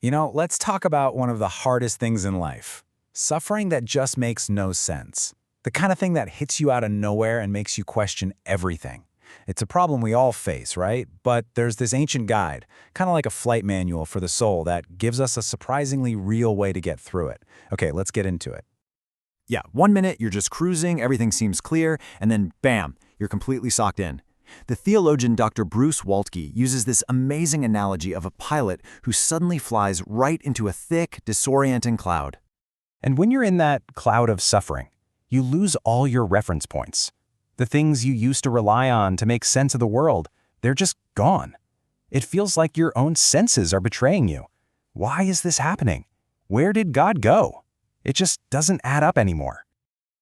Let's talk about one of the hardest things in life. Suffering that just makes no sense. The kind of thing that hits you out of nowhere and makes you question everything. It's a problem we all face, right? But there's this ancient guide, kind of like a flight manual for the soul, that gives us a surprisingly real way to get through it. Okay, let's get into it. Yeah, 1 minute you're just cruising, everything seems clear, and then bam, you're completely socked in. The theologian Dr. Bruce Waltke uses this amazing analogy of a pilot who suddenly flies right into a thick, disorienting cloud. And when you're in that cloud of suffering, you lose all your reference points. The things you used to rely on to make sense of the world, they're just gone. It feels like your own senses are betraying you. Why is this happening? Where did God go? It just doesn't add up anymore.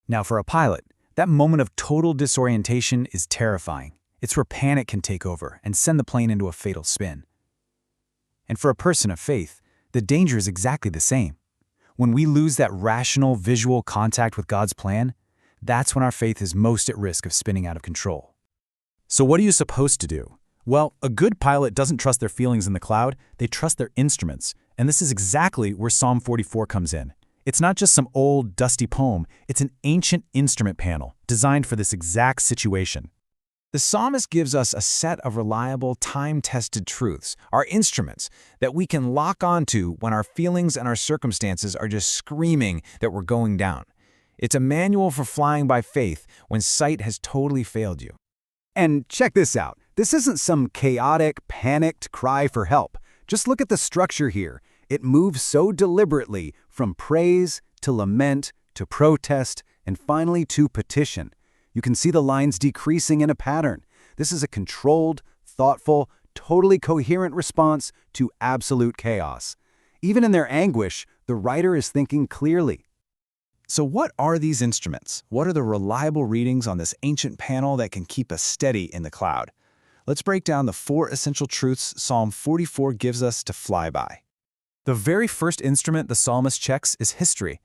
Now, for a pilot, that moment of total disorientation is terrifying. It's where panic can take over and send the plane into a fatal spin. And for a person of faith, the danger is exactly the same. When we lose that rational, visual contact with God's plan, that's when our faith is most at risk of spinning out of control. So what are you supposed to do? Well, a good pilot doesn't trust their feelings in the cloud, they trust their instruments. And this is exactly where Psalm 44 comes in. It's not just some old, dusty poem, it's an ancient instrument panel designed for this exact situation. The psalmist gives us a set of reliable, time-tested truths, our instruments, that we can lock onto when our feelings and our circumstances are just screaming that we're going down. It's a manual for flying by faith when sight has totally failed you. And check this out. This isn't some chaotic, panicked cry for help. Just look at the structure here. It moves so deliberately from praise to lament to protest and finally to petition. You can see the lines decreasing in a pattern. This is a controlled, thoughtful, totally coherent response to absolute chaos. Even in their anguish, the writer is thinking clearly. So what are these instruments? What are the reliable readings on this ancient panel that can keep us steady in the cloud? Let's break down the 4 essential truths Psalm 44 gives us to fly by. The very first instrument the psalmist checks is history.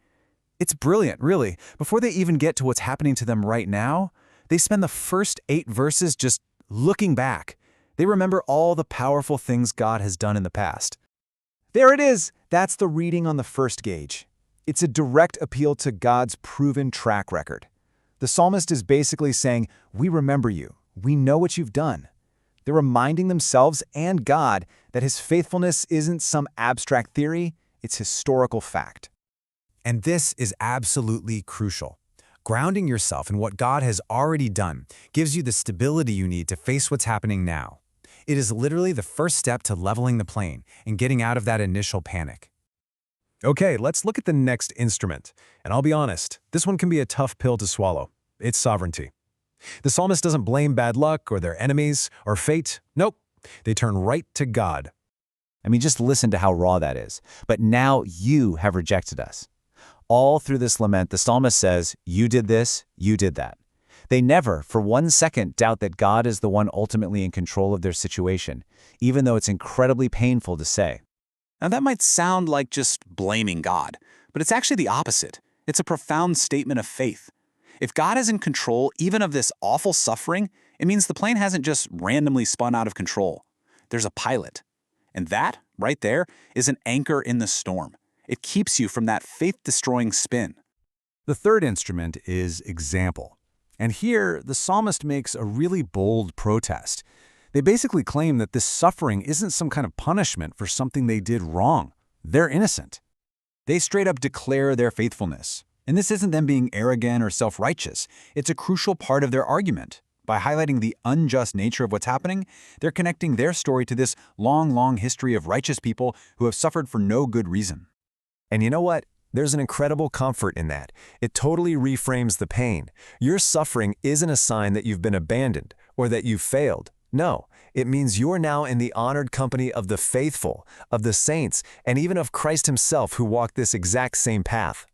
It's brilliant, really. Before they even get to what's happening to them right now, they spend the first 8 verses just looking back. They remember all the powerful things God has done in the past. There it is! That's the reading on the first gauge. It's a direct appeal to God's proven track record. The psalmist is basically saying, we remember you. We know what you've done. They're reminding themselves and God that his faithfulness isn't some abstract theory, it's historical fact. And this is absolutely crucial. Grounding yourself in what God has already done gives you the stability you need to face what's happening now. It is literally the first step to leveling the plane and getting out of that initial panic. Okay, let's look at the next instrument. And I'll be honest, this one can be a tough pill to swallow. It's sovereignty. The psalmist doesn't blame bad luck or their enemies or fate. Nope, they turn right to God. I mean, just listen to how raw that is. But now you have rejected us. All through this lament, the psalmist says, you did this, you did that. They never, for 1 second, doubt that God is the one ultimately in control of their situation, even though it's incredibly painful to say. Now that might sound like just blaming God, but it's actually the opposite. It's a profound statement of faith. If God is in control even of this awful suffering, it means the plane hasn't just randomly spun out of control. There's a pilot. And that, right there, is an anchor in the storm. It keeps you from that faith-destroying spin. The third instrument is example. And here, the psalmist makes a really bold protest. They basically claim that this suffering isn't some kind of punishment for something they did wrong. They're innocent. They straight up declare their faithfulness. And this isn't them being arrogant or self-righteous. It's a crucial part of their argument. By highlighting the unjust nature of what's happening, they're connecting their story to this long, long history of righteous people who have suffered for no good reason. And you know what? There's an incredible comfort in that. It totally reframes the pain. Your suffering isn't a sign that you've been abandoned or that you've failed. No, it means you're now in the honored company of the faithful, of the saints, and even of Christ himself who walked this exact same path.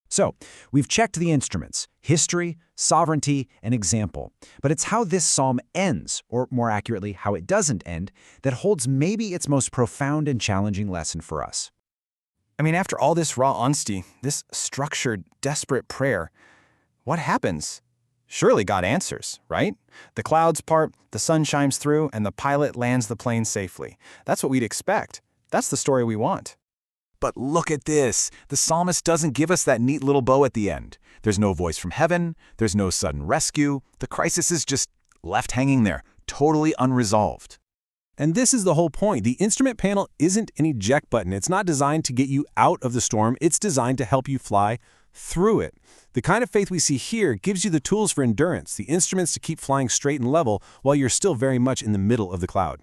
So, we've checked the instruments, history, sovereignty, and example. But it's how this psalm ends, or more accurately, how it doesn't end, that holds maybe its most profound and challenging lesson for us. I mean, after all this raw honesty, this structured, desperate prayer, what happens? Surely God answers, right? The clouds part, the sun shines through, and the pilot lands the plane safely. That's what we'd expect. That's the story we want. But look at this. The psalmist doesn't give us that neat little bow at the end. There's no voice from heaven. There's no sudden rescue. The crisis is just left hanging there, totally unresolved. And this is the whole point. The instrument panel isn't an eject button. It's not designed to get you out of the storm. It's designed to help you fly through it. The kind of faith we see here gives you the tools for endurance, the instruments to keep flying straight and level while you're still very much in the middle of the cloud.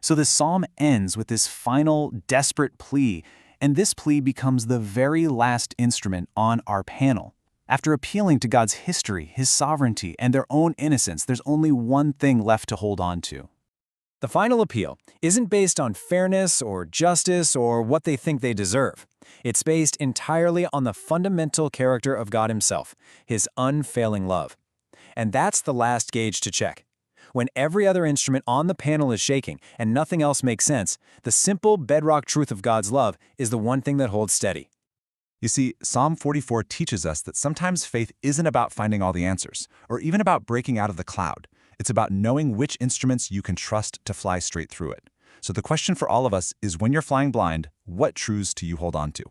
So this psalm ends with this final, desperate plea, and this plea becomes the very last instrument on our panel. After appealing to God's history, His sovereignty, and their own innocence, there's only one thing left to hold on to. The final appeal isn't based on fairness or justice or what they think they deserve. It's based entirely on the fundamental character of God Himself, His unfailing love. And that's the last gauge to check. When every other instrument on the panel is shaking and nothing else makes sense, the simple bedrock truth of God's love is the one thing that holds steady. You see, Psalm 44 teaches us that sometimes faith isn't about finding all the answers, or even about breaking out of the cloud. It's about knowing which instruments you can trust to fly straight through it. So the question for all of us is, when you're flying blind, what truths do you hold on to?